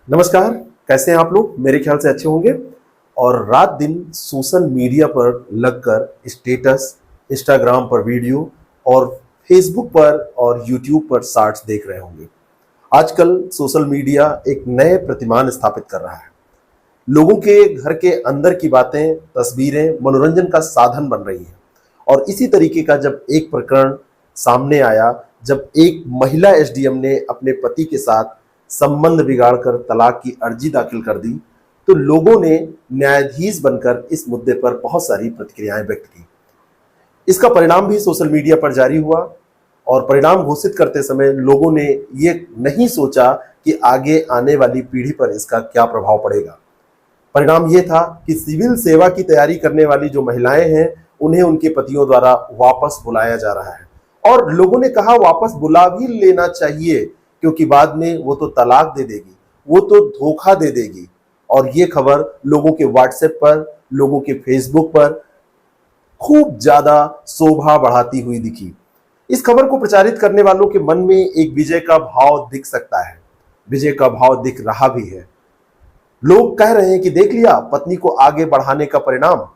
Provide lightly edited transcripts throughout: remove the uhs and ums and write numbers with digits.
नमस्कार। कैसे हैं आप लोग? मेरे ख्याल से अच्छे होंगे। और रात दिन सोशल मीडिया पर लगकर स्टेटस, इंस्टाग्राम पर वीडियो और फेसबुक पर और यूट्यूब पर शॉर्ट्स देख रहे होंगे। आजकल सोशल मीडिया एक नए प्रतिमान स्थापित कर रहा है। लोगों के घर के अंदर की बातें, तस्वीरें मनोरंजन का साधन बन रही हैं। और इसी तरीके का जब एक प्रकरण सामने आया, जब एक महिला एसडीएम ने अपने पति के साथ संबंध बिगाड़कर तलाक की अर्जी दाखिल कर दी, तो लोगों ने न्यायाधीश बनकर इस मुद्दे पर बहुत सारी प्रतिक्रियाएं व्यक्त की। इसका परिणाम भी सोशल मीडिया पर जारी हुआ और परिणाम घोषित करते समय लोगों ने ये नहीं सोचा कि आगे आने वाली पीढ़ी पर इसका क्या प्रभाव पड़ेगा। परिणाम ये था कि सिविल सेवा की तैयारी करने वाली जो महिलाएं हैं, उन्हें उनके पतियों द्वारा वापस बुलाया जा रहा है। और लोगों ने कहा वापस बुला भी लेना चाहिए, क्योंकि बाद में वो तो तलाक दे देगी, वो तो धोखा दे देगी। और ये खबर लोगों के व्हाट्सएप पर, लोगों के फेसबुक पर खूब ज्यादा शोभा बढ़ाती हुई दिखी। इस खबर को प्रचारित करने वालों के मन में एक विजय का भाव दिख सकता है, विजय का भाव दिख रहा भी है। लोग कह रहे हैं कि देख लिया पत्नी को आगे बढ़ाने का परिणाम,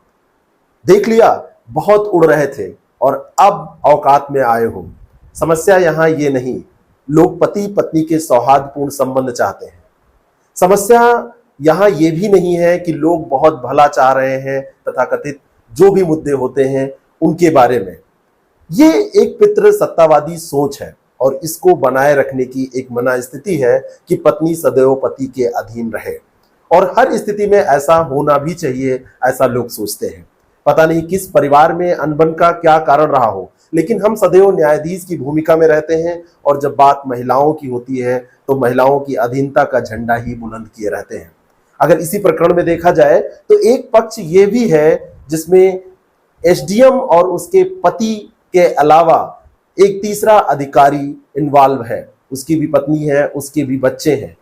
देख लिया बहुत उड़ रहे थे और अब औकात में आए हो। समस्या यहां ये नहीं, लोग पति पत्नी के सौहार्दपूर्ण संबंध चाहते हैं। समस्या यहां ये भी नहीं है कि लोग बहुत भला चाह रहे हैं, तथाकथित जो भी मुद्दे होते हैं उनके बारे में। ये एक पितृ सत्तावादी सोच है और इसको बनाए रखने की एक मना स्थिति है कि पत्नी सदैव पति के अधीन रहे। और हर स्थिति में ऐसा होना भी चाहिए, ऐसा लोग सोचते हैं। पता नहीं किस परिवार में अनबन का क्या कारण रहा हो, लेकिन हम सदैव न्यायाधीश की भूमिका में रहते हैं और जब बात महिलाओं की होती है तो महिलाओं की अधीनता का झंडा ही बुलंद किए रहते हैं। अगर इसी प्रकरण में देखा जाए तो एक पक्ष ये भी है जिसमें एसडीएम और उसके पति के अलावा एक तीसरा अधिकारी इन्वॉल्व है। उसकी भी पत्नी है, उसके भी बच्चे हैं,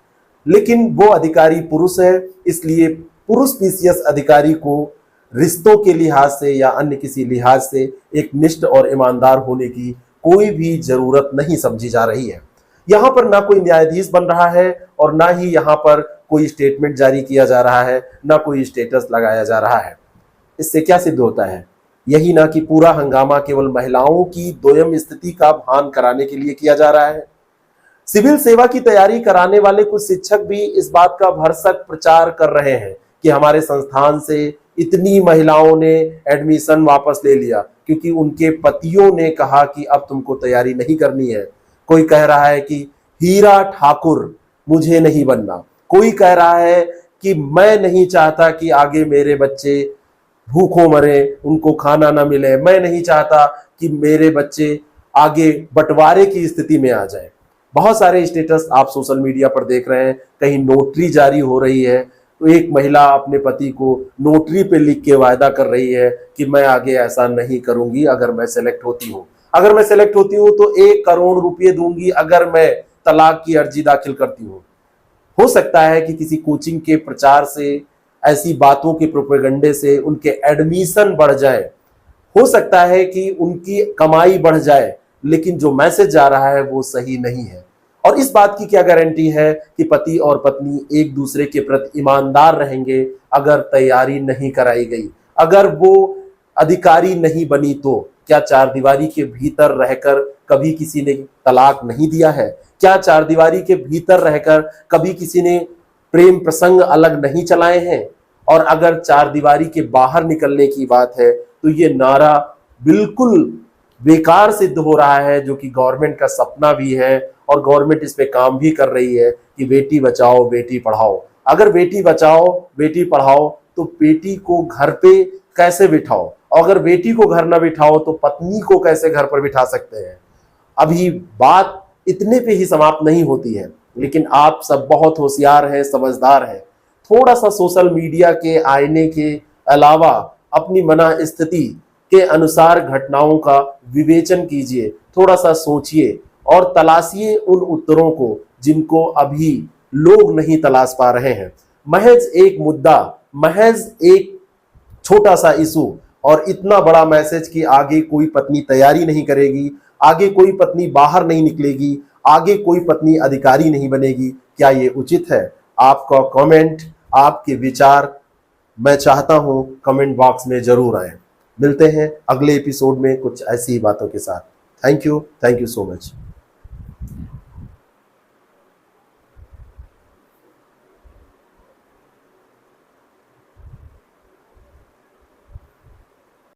लेकिन वो अधिकारी पुरुष है, इसलिए पुरुष पीसीएस अधिकारी को रिश्तों के लिहाज से या अन्य किसी लिहाज से एक निष्ठ और ईमानदार होने की कोई भी जरूरत नहीं समझी जा रही है। यहां पर ना कोई न्यायाधीश बन रहा है और ना ही यहां पर कोई स्टेटमेंट जारी किया जा रहा है, ना कोई स्टेटस लगाया जा रहा है। इससे क्या सिद्ध होता है? यही ना कि पूरा हंगामा केवल महिलाओं की दोयम स्थिति का भान कराने के लिए किया जा रहा है। सिविल सेवा की तैयारी कराने वाले कुछ शिक्षक भी इस बात का भरसक प्रचार कर रहे हैं कि हमारे संस्थान से इतनी महिलाओं ने एडमिशन वापस ले लिया क्योंकि उनके पतियों ने कहा कि अब तुमको तैयारी नहीं करनी है। कोई कह रहा है कि हीरा ठाकुर मुझे नहीं बनना, कोई कह रहा है कि मैं नहीं चाहता कि आगे मेरे बच्चे भूखों मरे, उनको खाना ना मिले, मैं नहीं चाहता कि मेरे बच्चे आगे बंटवारे की स्थिति में आ जाए। बहुत सारे स्टेटस आप सोशल मीडिया पर देख रहे हैं, कहीं नोटरी जारी हो रही है तो एक महिला अपने पति को नोटरी पे लिख के वायदा कर रही है कि मैं आगे ऐसा नहीं करूंगी अगर मैं सेलेक्ट होती हूँ। अगर मैं सेलेक्ट होती हूँ तो 1 करोड़ रुपए दूंगी अगर मैं तलाक की अर्जी दाखिल करती हूँ। हो सकता है कि किसी कोचिंग के प्रचार से, ऐसी बातों के प्रोपेगेंडे से उनके एडमिशन बढ़ जाए, हो सकता है कि उनकी कमाई बढ़ जाए, लेकिन जो मैसेज जा रहा है वो सही नहीं है। और इस बात की क्या गारंटी है कि पति और पत्नी एक दूसरे के प्रति ईमानदार रहेंगे अगर तैयारी नहीं कराई गई, अगर वो अधिकारी नहीं बनी तो? क्या चारदीवारी के भीतर रहकर कभी किसी ने तलाक नहीं दिया है? क्या चारदीवारी के भीतर रहकर कभी किसी ने प्रेम प्रसंग अलग नहीं चलाए हैं? और अगर चारदीवारी के बाहर निकलने की बात है तो ये नारा बिल्कुल बेकार सिद्ध हो रहा है, जो कि गवर्नमेंट का सपना भी है और गवर्नमेंट इस पे काम भी कर रही है कि बेटी बचाओ बेटी पढ़ाओ। अगर बेटी बचाओ बेटी पढ़ाओ तो बेटी को घर पे कैसे बिठाओ? अगर बेटी को घर ना बिठाओ तो पत्नी को कैसे घर पर बिठा सकते हैं? अभी बात इतने पे ही समाप्त नहीं होती है, लेकिन आप सब बहुत होशियार हैं, समझदार हैं। थोड़ा सा सोशल मीडिया के आईने के अलावा अपनी मना स्थिति के अनुसार घटनाओं का विवेचन कीजिए, थोड़ा सा सोचिए और तलाशिए उन उत्तरों को जिनको अभी लोग नहीं तलाश पा रहे हैं। महज एक मुद्दा, महज एक छोटा सा इशू और इतना बड़ा मैसेज कि आगे कोई पत्नी तैयारी नहीं करेगी, आगे कोई पत्नी बाहर नहीं निकलेगी, आगे कोई पत्नी अधिकारी नहीं बनेगी। क्या ये उचित है? आपका कमेंट, आपके विचार मैं चाहता हूं कमेंट बॉक्स में जरूर आए। मिलते हैं अगले एपिसोड में कुछ ऐसी ही बातों के साथ। Thank you so much.